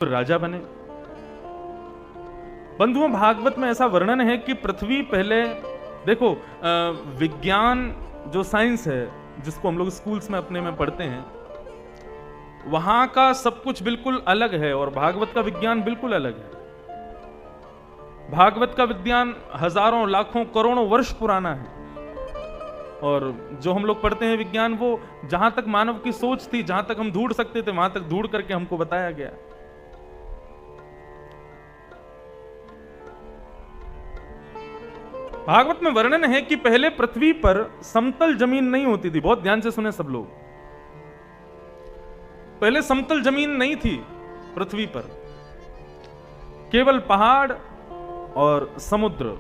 राजा बने। बंधुओं, भागवत में ऐसा वर्णन है कि पृथ्वी पहले, देखो विज्ञान जो साइंस है जिसको हम लोग स्कूल्स में अपने में पढ़ते हैं, वहां का सब कुछ बिल्कुल अलग है और भागवत का विज्ञान बिल्कुल अलग है। भागवत का विज्ञान हजारों लाखों करोड़ों वर्ष पुराना है और जो हम लोग पढ़ते हैं विज्ञान, वो जहां तक मानव की सोच थी, जहां तक हम ढूंढ सकते थे, वहां तक ढूंढ करके हमको बताया गया। भागवत में वर्णन है कि पहले पृथ्वी पर समतल जमीन नहीं होती थी। बहुत ध्यान से सुने सब लोग, पहले समतल जमीन नहीं थी पृथ्वी पर, केवल पहाड़ और समुद्र,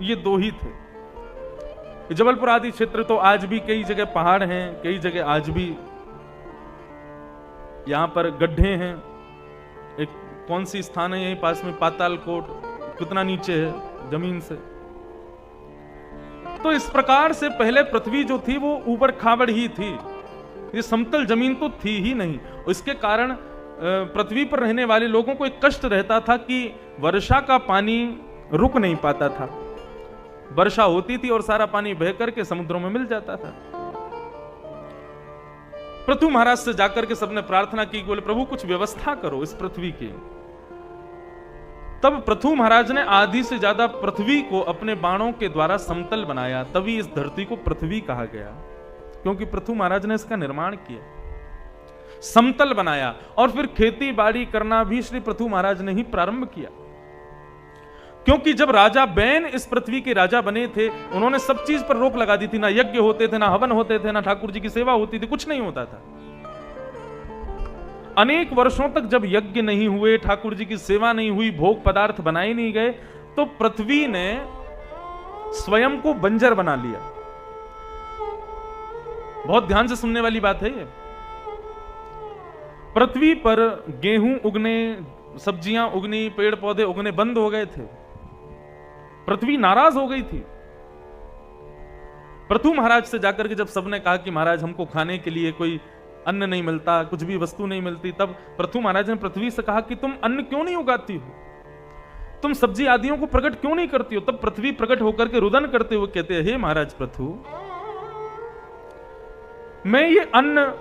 ये दो ही थे। जबलपुर आदि क्षेत्र तो आज भी कई जगह पहाड़ हैं, कई जगह आज भी यहां पर गड्ढे हैं। एक कौन सी स्थान है यहीं पास में, पातालकोट, कितना नीचे है जमीन से। तो इस प्रकार से पहले पृथ्वी जो थी वो ऊबड़ खाबड़ ही थी, ये समतल जमीन तो थी ही नहीं। इसके कारण पृथ्वी पर रहने वाले लोगों को एक कष्ट रहता था कि वर्षा का पानी रुक नहीं पाता था। वर्षा होती थी और सारा पानी बह करके समुद्रों में मिल जाता था। पृथु महाराज से जाकर के सबने प्रार्थना की, बोले प्रभु कुछ व्यवस्था करो इस पृथ्वी की। तब पृथु महाराज ने आधी से ज्यादा पृथ्वी को अपने बाणों के द्वारा समतल बनाया, तभी इस धरती को पृथ्वी कहा गया, क्योंकि पृथु महाराज ने इसका निर्माण किया, समतल बनाया। और फिर खेती बाड़ी करना भी श्री पृथु महाराज ने ही प्रारंभ किया, क्योंकि जब राजा बैन इस पृथ्वी के राजा बने थे, उन्होंने सब चीज पर रोक लगा दी थी। ना यज्ञ होते थे, ना हवन होते थे, ना ठाकुर जी की सेवा होती थी, कुछ नहीं होता था। अनेक वर्षों तक जब यज्ञ नहीं हुए, ठाकुर जी की सेवा नहीं हुई, भोग पदार्थ बनाए नहीं गए, तो पृथ्वी ने स्वयं को बंजर बना लिया। बहुत ध्यान से सुनने वाली बात है ये। पृथ्वी पर गेहूं उगने, सब्जियां उगनी, पेड़ पौधे उगने बंद हो गए थे। पृथ्वी नाराज हो गई थी। पृथु महाराज से जाकर के जब सबने कहा कि महाराज हमको खाने के लिए कोई अन्न नहीं मिलता, कुछ भी वस्तु नहीं मिलती, तब पृथु महाराज ने पृथ्वी से कहा कि तुम अन्न क्यों नहीं उगाती हो, तुम सब्जी आदियों को प्रकट क्यों नहीं करती हो। तब पृथ्वी प्रकट होकर के रुदन करते हुए कहते हैं, हे महाराज पृथु, मैं ये अन्न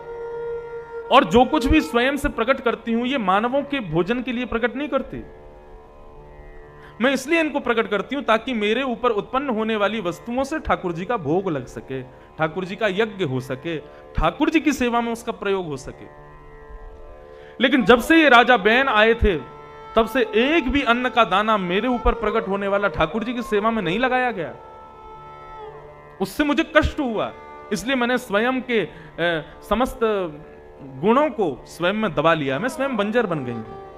और जो कुछ भी स्वयं से प्रकट करती हूं, ये मानवों के भोजन के लिए प्रकट नहीं करती। मैं इसलिए इनको प्रकट करती हूं ताकि मेरे ऊपर उत्पन्न होने वाली वस्तुओं से ठाकुर जी का भोग लग सके, ठाकुर जी का यज्ञ हो सके, ठाकुर जी की सेवा में उसका प्रयोग हो सके। लेकिन जब से ये राजा बैन आए थे, तब से एक भी अन्न का दाना मेरे ऊपर प्रकट होने वाला ठाकुर जी की सेवा में नहीं लगाया गया। उससे मुझे कष्ट हुआ, इसलिए मैंने स्वयं के समस्त गुणों को स्वयं में दबा लिया, मैं स्वयं बंजर बन गई हूं।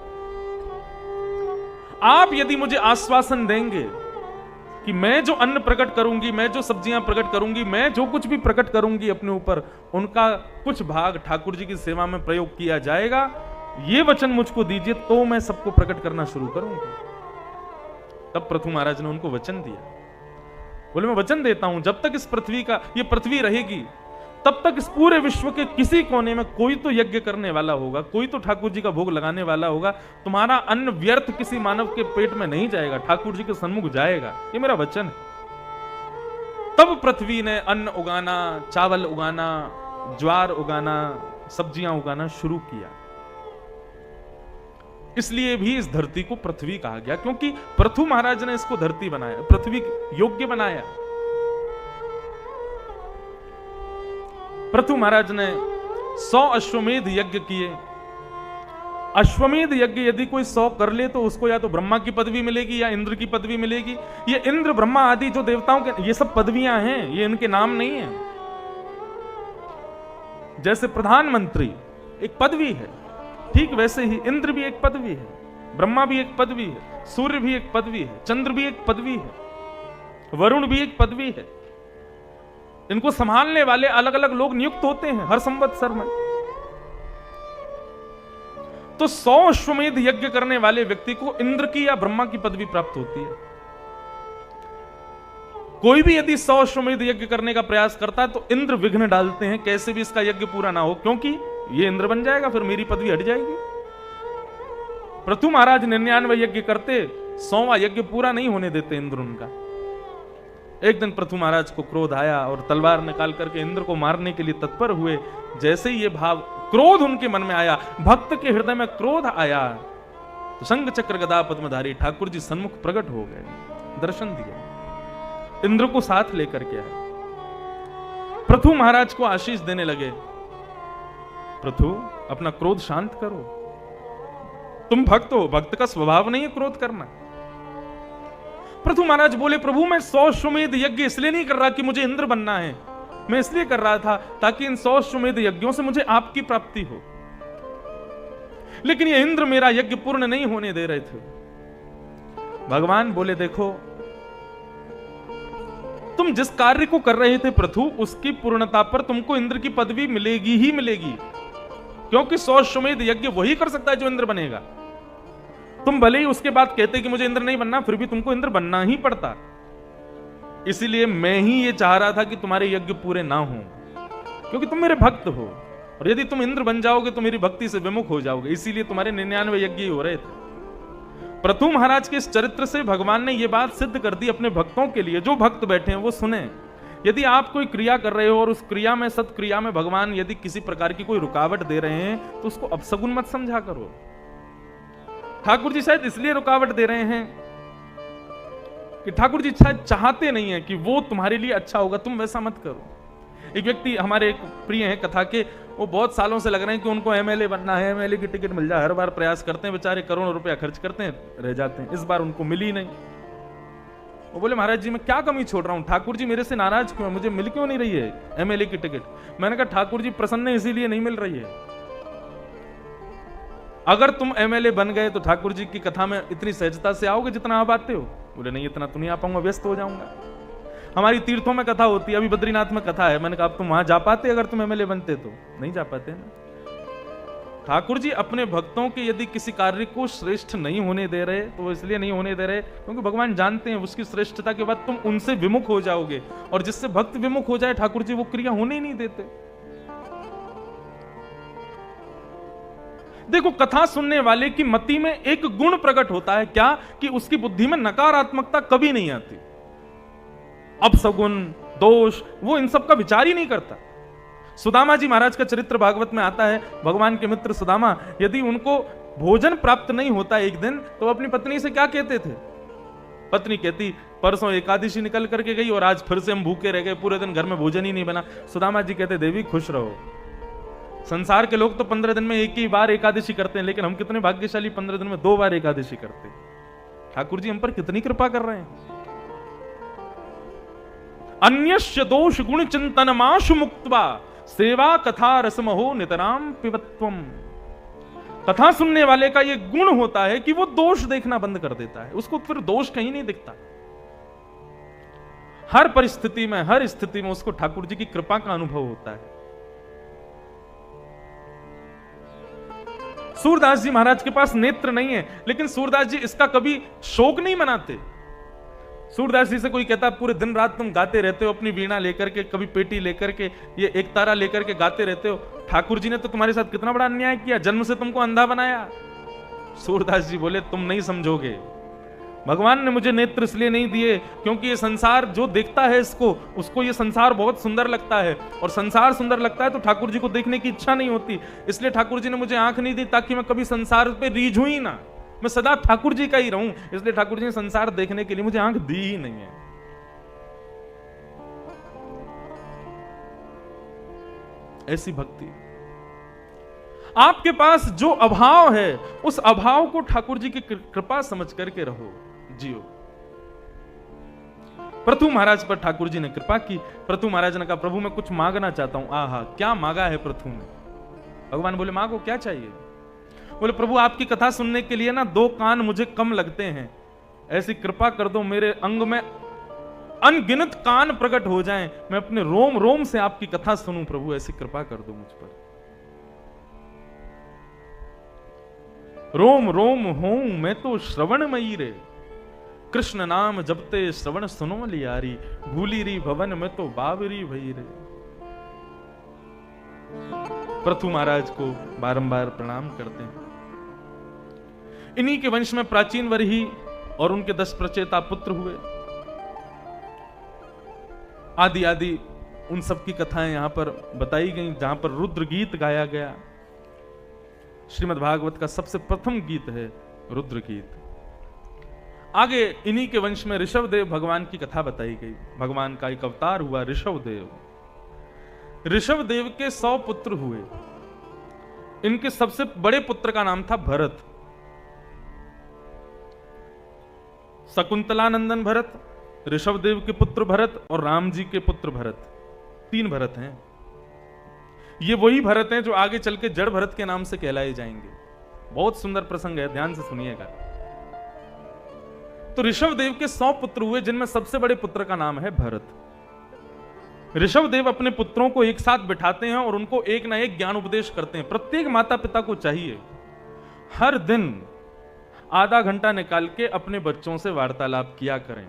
आप यदि मुझे आश्वासन देंगे कि मैं जो अन्न प्रकट करूंगी, मैं जो सब्जियां प्रकट करूंगी, मैं जो कुछ भी प्रकट करूंगी अपने ऊपर, उनका कुछ भाग ठाकुर जी की सेवा में प्रयोग किया जाएगा, ये वचन मुझको दीजिए, तो मैं सबको प्रकट करना शुरू करूंगा। तब पृथु महाराज ने उनको वचन दिया, बोले मैं वचन देता हूं, जब तक इस पृथ्वी का, ये पृथ्वी रहेगी, तब तक इस पूरे विश्व के किसी कोने में कोई तो यज्ञ करने वाला होगा, कोई तो ठाकुर जी का भोग लगाने वाला होगा। तुम्हारा अन्न व्यर्थ किसी मानव के पेट में नहीं जाएगा, ठाकुर जी के सन्मुख जाएगा, ये मेरा वचन है। तब पृथ्वी ने अन्न उगाना, चावल उगाना, ज्वार उगाना, सब्जियां उगाना शुरू किया। इसलिए भी इस धरती को पृथ्वी कहा गया, क्योंकि पृथु महाराज ने इसको धरती बनाया, पृथ्वी योग्य बनाया। पृथु महाराज ने 100 अश्वमेध यज्ञ किए। अश्वमेध यज्ञ यदि कोई 100 कर ले तो उसको या तो ब्रह्मा की पदवी मिलेगी या इंद्र की पदवी मिलेगी। ये इंद्र ब्रह्मा आदि जो देवताओं के, ये सब पदवियां हैं, ये इनके नाम नहीं है। जैसे प्रधानमंत्री एक पदवी है, ठीक वैसे ही इंद्र भी एक पदवी है, ब्रह्मा भी एक पदवी है, सूर्य भी एक पदवी है, चंद्र भी एक पदवी है, वरुण भी एक पदवी है। इनको संभालने वाले अलग अलग लोग नियुक्त होते हैं हर संवत्सर में। तो 100 अश्वमेध यज्ञ करने वाले व्यक्ति को इंद्र की या ब्रह्मा की पदवी प्राप्त होती है। कोई भी यदि 100 अश्वमेध यज्ञ करने का प्रयास करता है तो इंद्र विघ्न डालते हैं, कैसे भी इसका यज्ञ पूरा ना हो, क्योंकि ये इंद्र बन जाएगा, फिर मेरी पदवी हट जाएगी। पृथु महाराज 99 यज्ञ करते, 100वां यज्ञ पूरा नहीं होने देते इंद्र उनका। एक दिन पृथु महाराज को क्रोध आया और तलवार निकाल करके इंद्र को मारने के लिए तत्पर हुए। जैसे ही ये भाव क्रोध उनके मन में आया, भक्त के हृदय में क्रोध आया, तो शंख चक्र गदा पद्मधारी ठाकुर जी सन्मुख प्रकट हो गए, दर्शन दिए, इंद्र को साथ लेकर के आए। पृथु महाराज को आशीष देने लगे, पृथु अपना क्रोध शांत करो, तुम भक्त हो, भक्त का स्वभाव नहीं है क्रोध करना। पृथु महाराज बोले, प्रभु मैं 100 अश्वमेध यज्ञ इसलिए नहीं कर रहा कि मुझे इंद्र बनना है, मैं इसलिए कर रहा था ताकि इन 100 अश्वमेध यज्ञों से मुझे आपकी प्राप्ति हो। लेकिन ये इंद्र मेरा यज्ञ पूर्ण नहीं होने दे रहे थे। भगवान बोले, देखो तुम जिस कार्य को कर रहे थे पृथु, उसकी पूर्णता पर तुमको इंद्र की पदवी मिलेगी ही मिलेगी, क्योंकि 100 अश्वमेध यज्ञ वही कर सकता है जो इंद्र बनेगा। तुम भले ही उसके बाद कहते कि मुझे इंद्र नहीं बनना, फिर भी तुमको इंद्र बनना ही पड़ता। इसीलिए मैं ही ये चाह रहा था कि तुम्हारे यज्ञ पूरे ना हो, क्योंकि तुम मेरे भक्त हो, और यदि तुम इंद्र बन जाओगे तो मेरी भक्ति से विमुख हो जाओगे। इसीलिए तुम्हारे 99 यज्ञ ही हो रहे थे। पृथु महाराज के इस चरित्र से भगवान ने यह बात सिद्ध कर दी अपने भक्तों के लिए। जो भक्त बैठे हैं वो सुने, यदि आप कोई क्रिया कर रहे हो और उस क्रिया में, सत्क्रिया में भगवान यदि किसी प्रकार की कोई रुकावट दे रहे हैं तो उसको अपशगुन मत समझा करो। ठाकुर जी शायद इसलिए रुकावट दे रहे हैं कि ठाकुर जी शायद चाहते नहीं है कि वो तुम्हारे लिए अच्छा होगा, तुम वैसा मत करो। एक व्यक्ति हमारे एक प्रिय हैं कथा के, वो बहुत सालों से लग रहे हैं कि उनको एमएलए बनना है, एमएलए की टिकट मिल जाए, हर बार प्रयास करते हैं, बेचारे करोड़ों रुपया खर्च करते हैं, रह जाते हैं। इस बार उनको मिली नहीं। वो बोले, महाराज जी मैं क्या कमी छोड़ रहा हूं, ठाकुर जी मेरे से नाराज क्यों है, मुझे मिल क्यों नहीं रही है एमएलए की टिकट। मैंने कहा ठाकुर जी प्रसन्न है इसीलिए नहीं मिल रही है। अगर तुम एमएलए बन गए तो ठाकुर जी की कथा में इतनी सहजता से आओगे जितना आप आते हो। बोले नहीं, इतना तो नहीं आ पाऊंगा, व्यस्त हो जाऊंगा। हमारी तीर्थों में कथा होती है, अभी बद्रीनाथ में कथा है। मैंने कहा अब तुम वहां जा पाते अगर तुम एमएलए बनते तो? नहीं जा पाते ना। ठाकुर जी अपने भक्तों के यदि किसी कार्य को श्रेष्ठ नहीं होने दे रहे तो वो इसलिए नहीं होने दे रहे क्योंकि भगवान जानते हैं उसकी श्रेष्ठता के बाद तुम उनसे विमुख हो जाओगे, और जिससे भक्त विमुख हो जाए ठाकुर जी वो क्रिया होने ही नहीं देते। देखो, कथा सुनने वाले की मति में एक गुण प्रकट होता है, क्या कि उसकी बुद्धि में नकारात्मकता कभी नहीं आती। अपशगुन, दोष, वो इन सब का विचार ही नहीं करता। सुदामा जी महाराज का चरित्र भागवत में आता है। भगवान के मित्र सुदामा, यदि उनको भोजन प्राप्त नहीं होता एक दिन तो अपनी पत्नी से क्या कहते थे? पत्नी कहती, परसों एकादशी निकल करके गई और आज फिर से हम भूखे रह गए, पूरे दिन घर में भोजन ही नहीं बना। सुदामा जी कहते, देवी खुश रहो, संसार के लोग तो 15 दिन में एक ही बार एकादशी करते हैं, लेकिन हम कितने भाग्यशाली 15 दिन में 2 बार एकादशी करते हैं। ठाकुर जी हम पर कितनी कृपा कर रहे हैं। अन्यस्य दोष गुण चिंतन माशु मुक्त्वा सेवा कथा रसमहो नितराम पिबत्वम। कथा सुनने वाले का यह गुण होता है कि वो दोष देखना बंद कर देता है, उसको फिर दोष कहीं नहीं दिखता। हर परिस्थिति में, हर स्थिति में उसको ठाकुर जी की कृपा का अनुभव होता है। सूरदास जी महाराज के पास नेत्र नहीं है, लेकिन सूरदास जी इसका कभी शोक नहीं मनाते। सूरदास जी से कोई कहता पूरे दिन रात तुम गाते रहते हो अपनी वीणा लेकर के, कभी पेटी लेकर के, ये एक तारा लेकर के गाते रहते हो, ठाकुर जी ने तो तुम्हारे साथ कितना बड़ा अन्याय किया, जन्म से तुमको अंधा बनाया। सूरदास जी बोले, तुम नहीं समझोगे, भगवान ने मुझे नेत्र इसलिए नहीं दिए क्योंकि ये संसार जो देखता है इसको, उसको ये संसार बहुत सुंदर लगता है, और संसार सुंदर लगता है तो ठाकुर जी को देखने की इच्छा नहीं होती। इसलिए ठाकुर जी ने मुझे आंख नहीं दी ताकि मैं कभी संसार पे रीझूं ही ना, मैं सदा ठाकुर जी का ही रहूं। इसलिए ठाकुर जी ने संसार देखने के लिए मुझे आंख दी ही नहीं है। ऐसी भक्ति, आपके पास जो अभाव है उस अभाव को ठाकुर जी की कृपा समझ करके रहो, जियो। पृथु महाराज पर ठाकुर जी ने कृपा की। पृथु महाराज ने कहा, प्रभु मैं कुछ मांगना चाहता हूं। आहा, क्या मांगा है पृथु ने? भगवान बोले, मांगो, क्या चाहिए? बोले, प्रभु आपकी कथा सुनने के लिए ना 2 कान मुझे कम लगते हैं, ऐसी कृपा कर दो मेरे अंग में अनगिनत कान प्रकट हो जाएं, मैं अपने रोम रोम से आपकी कथा सुनूं। प्रभु ऐसी कृपा कर दो मुझ पर, रोम रोम हूं मैं तो श्रवणमयी रे, कृष्ण नाम जपते श्रवण सुनो लियारी, भूली री भवन में तो बावरी भई रे। पृथु महाराज को बारंबार प्रणाम करते हैं। इन्हीं के वंश में प्राचीन वरही और उनके 10 प्रचेता पुत्र हुए। आदि आदि उन सब की कथाएं यहां पर बताई गई, जहां पर रुद्र गीत गाया गया। श्रीमद् भागवत का सबसे प्रथम गीत है रुद्र गीत। आगे इन्हीं के वंश में ऋषभदेव भगवान की कथा बताई गई। भगवान का एक अवतार हुआ ऋषभदेव। ऋषभदेव के 100 पुत्र हुए। इनके सबसे बड़े पुत्र का नाम था भरत। शकुंतलानंदन भरत, ऋषभदेव के पुत्र भरत और राम जी के पुत्र भरत। 3 भरत हैं। ये वही भरत हैं जो आगे चल के जड़ भरत के नाम से कहलाए जाएंगे। बहुत सुंदर प्रसंग है, ध्यान से सुनिएगा। तो ऋषभदेव के 100 पुत्र हुए, जिनमें सबसे बड़े पुत्र का नाम है भरत। ऋषभदेव अपने पुत्रों को एक साथ बिठाते हैं और उनको एक ना एक ज्ञान उपदेश करते हैं। प्रत्येक माता पिता को चाहिए हर दिन आधा घंटा निकाल के अपने बच्चों से वार्तालाप किया करें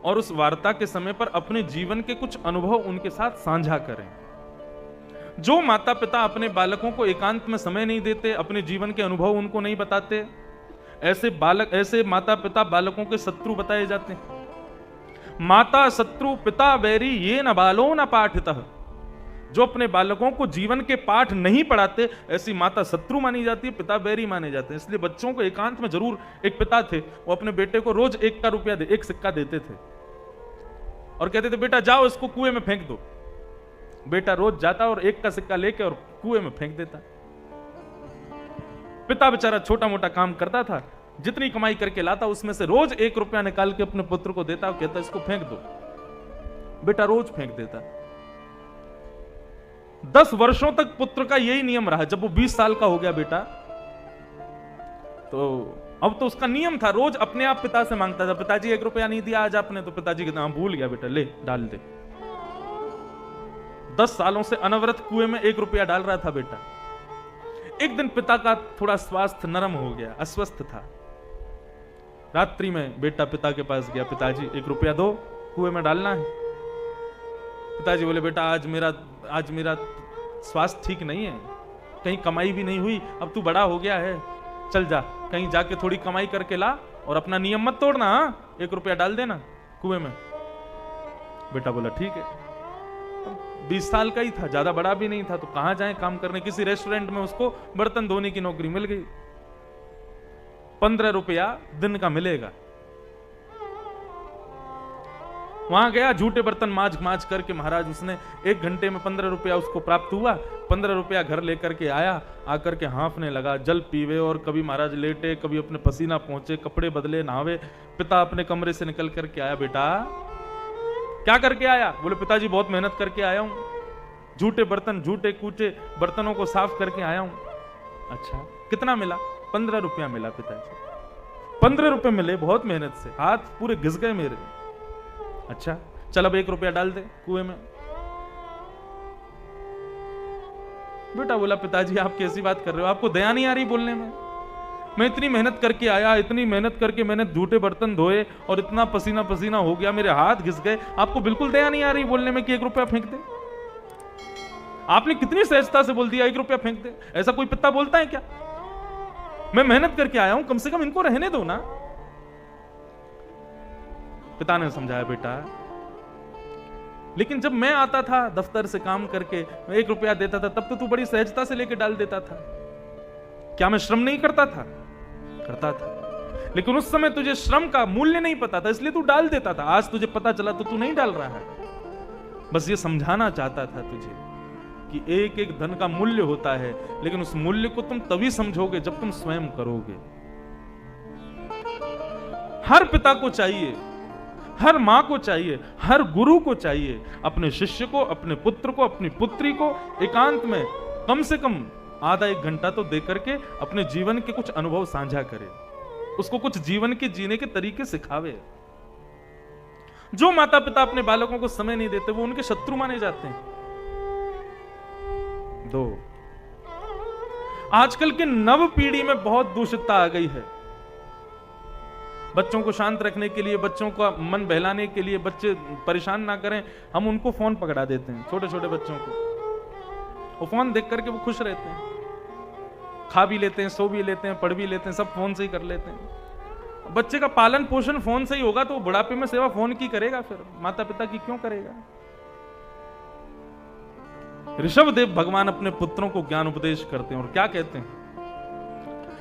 और उस वार्ता के समय पर अपने जीवन के कुछ अनुभव उनके साथ साझा करें। जो माता पिता अपने बालकों को एकांत में समय नहीं देते, अपने जीवन के अनुभव उनको नहीं बताते, ऐसे माता पिता बालकों के शत्रु बताए जाते हैं। माता शत्रु पिता बैरी ये न बालो न पाठितः। जो अपने बालकों को जीवन के पाठ नहीं पढ़ाते, ऐसी माता शत्रु मानी जाती है, पिता बैरी माने जाते हैं। इसलिए बच्चों को एकांत में जरूर, एक पिता थे वो अपने बेटे को रोज 1 रुपया एक सिक्का देते थे और कहते थे बेटा जाओ इसको कुएं में फेंक दो। बेटा रोज जाता और 1 का सिक्का लेके और कुएं में फेंक देता। पिता बेचारा छोटा मोटा काम करता था, जितनी कमाई करके लाता उसमें से रोज 1 रुपया निकाल के अपने पुत्र को देता और कहता इसको फेंक दो। बेटा रोज फेंक देता। 10 वर्षों तक पुत्र का यही नियम रहा। जब वो 20 साल का हो गया बेटा, तो अब तो उसका नियम था, रोज अपने आप पिता से मांगता था, पिताजी 1 रुपया नहीं दिया आज आपने। तो पिताजी कहते हाँ भूल गया बेटा, ले डाल दे। 10 सालों से अनवरत कुएं में 1 रुपया डाल रहा था बेटा। एक दिन पिता का थोड़ा स्वास्थ्य नरम हो गया, अस्वस्थ था। रात्रि में बेटा पिता के पास गया, पिताजी 1 रुपया दो, कुएं में डालना है। पिताजी बोले बेटा आज मेरा स्वास्थ्य ठीक नहीं है, कहीं कमाई भी नहीं हुई, अब तू बड़ा हो गया है, चल जा कहीं जाके थोड़ी कमाई करके ला और अपना नियम मत तोड़ना, 1 रुपया डाल देना कुएं में। बेटा बोला ठीक है। 20 साल का ही था, ज्यादा बड़ा भी नहीं था, तो कहां जाए काम करने। किसी रेस्टोरेंट में उसको बर्तन धोने की नौकरी मिल गई। 15 रुपया दिन का मिलेगा। वहां गया, झूठे बर्तन माज करके महाराज उसने 1 घंटे में 15 रुपया उसको प्राप्त हुआ। 15 रुपया घर लेकर के आया, आकर के हांफने लगा, जल पीवे और कभी महाराज लेटे, कभी अपने पसीना पहुंचे, कपड़े बदले, नहावे। पिता अपने कमरे से निकल करके आया, बेटा क्या करके आया? बोले पिताजी बहुत मेहनत करके आया हूं, झूठे बर्तन, झूठे कूटे बर्तनों को साफ करके आया हूं। अच्छा कितना मिला? 15 रुपया मिला पिताजी। 15 रुपए मिले बहुत मेहनत से, हाथ पूरे घिस गए मेरे। अच्छा चल अब 1 रुपया डाल दे कुएं में। बेटा बोला पिताजी आप कैसी बात कर रहे हो, आपको दया नहीं आ रही बोलने में? मैं इतनी मेहनत करके आया, इतनी मेहनत करके मैंने झूठे बर्तन धोए और इतना पसीना पसीना हो गया, मेरे हाथ घिस गए, आपको बिल्कुल दया नहीं आ रही बोलने में कि 1 रुपया फेंक दे? आपने कितनी सहजता से बोल दिया 1 रुपया फेंक दे। ऐसा कोई पिता बोलता है क्या? मैं मेहनत करके आया हूं, कम से कम इनको रहने दो ना। पिता ने समझाया बेटा लेकिन जब मैं आता था दफ्तर से काम करके, मैं 1 रुपया देता था, तब तो तू बड़ी सहजता से लेके डाल देता था। क्या मैं श्रम नहीं करता था? करता था, लेकिन उस समय तुझे श्रम का मूल्य नहीं पता था, इसलिए तू डाल देता था। आज तुझे पता चला तो तू नहीं डाल रहा है। बस ये समझाना चाहता था तुझे कि एक एक धन का मूल्य होता है, लेकिन उस मूल्य को तुम तभी समझोगे जब तुम स्वयं करोगे। हर पिता को चाहिए, हर मां को चाहिए, हर गुरु को चाहिए अपने शिष्य को, अपने पुत्र को, अपनी पुत्री को एकांत में कम से कम आधा 1 घंटा तो दे करके अपने जीवन के कुछ अनुभव साझा करे, उसको कुछ जीवन के जीने के तरीके सिखावे। जो माता पिता अपने बालकों को समय नहीं देते वो उनके शत्रु माने जाते हैं। 2, आजकल के नव पीढ़ी में बहुत दूषितता आ गई है। बच्चों को शांत रखने के लिए, बच्चों का मन बहलाने के लिए, बच्चे परेशान ना करें, हम उनको फोन पकड़ा देते हैं। छोटे छोटे बच्चों को वो फोन देख करके वो खुश रहते हैं। खा भी लेते हैं, सो भी लेते हैं, पढ़ भी लेते हैं, सब फोन से ही कर लेते हैं। बच्चे का पालन पोषण फोन से ही होगा तो बुढ़ापे में सेवा फोन की करेगा, फिर माता पिता की क्यों करेगा? ऋषभदेव भगवान अपने पुत्रों को ज्ञान उपदेश करते हैं और क्या कहते हैं?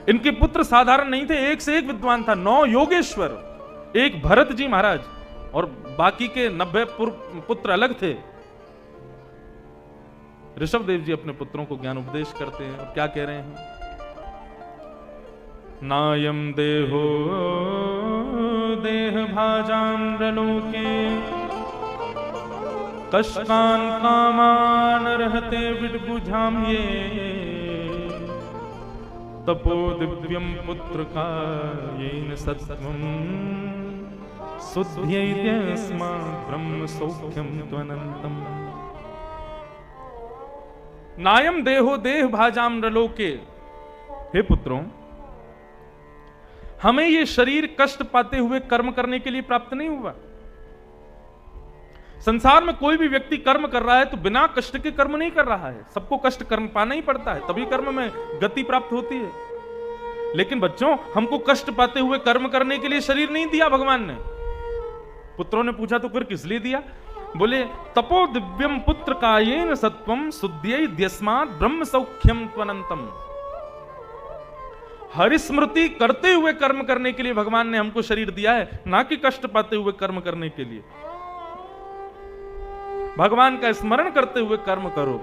इनके पुत्र साधारण नहीं थे, एक से एक विद्वान था। 9 योगेश्वर, एक भरत जी महाराज और बाकी के 90 पुत्र अलग थे। ऋषभदेव जी अपने पुत्रों को ज्ञान उपदेश करते हैं और क्या कह रहे हैं? नायम देहो देह भाजाम्रलोके कष्टान कामान रहते विडबुझाम ये तपो दिव्यम पुत्र का येन सत्वम शुद्ध्यैत्यस्मा ब्रह्म सौख्यम त्वनंतम। नायम देहो देह भाजाम्रलोके, हे पुत्रों, हमें ये शरीर कष्ट पाते हुए कर्म करने के लिए प्राप्त नहीं हुआ। संसार में कोई भी व्यक्ति कर्म कर रहा है तो बिना कष्ट के कर्म नहीं कर रहा है। सबको कष्ट कर्म पाना ही पड़ता है, तभी कर्म में गति प्राप्त होती है। लेकिन बच्चों, हमको कष्ट पाते हुए कर्म करने के लिए शरीर नहीं दिया भगवान ने। पुत्रों ने पूछा तो फिर किस लिए दिया? बोले तपो दिव्यम पुत्र कायेन सत्वम शुद्ध्यै द्यस्मात् ब्रह्म सौख्यम त्वनंतम। हरिस्मृति करते हुए कर्म करने के लिए भगवान ने हमको शरीर दिया है, ना कि कष्ट पाते हुए कर्म करने के लिए। भगवान का स्मरण करते हुए कर्म करो।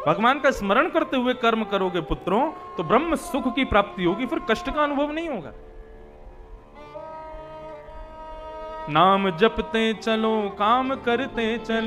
भगवान का स्मरण करते हुए कर्म करोगे पुत्रों तो ब्रह्म सुख की प्राप्ति होगी, फिर कष्ट का अनुभव नहीं होगा। नाम जपते चलो, काम करते चलो।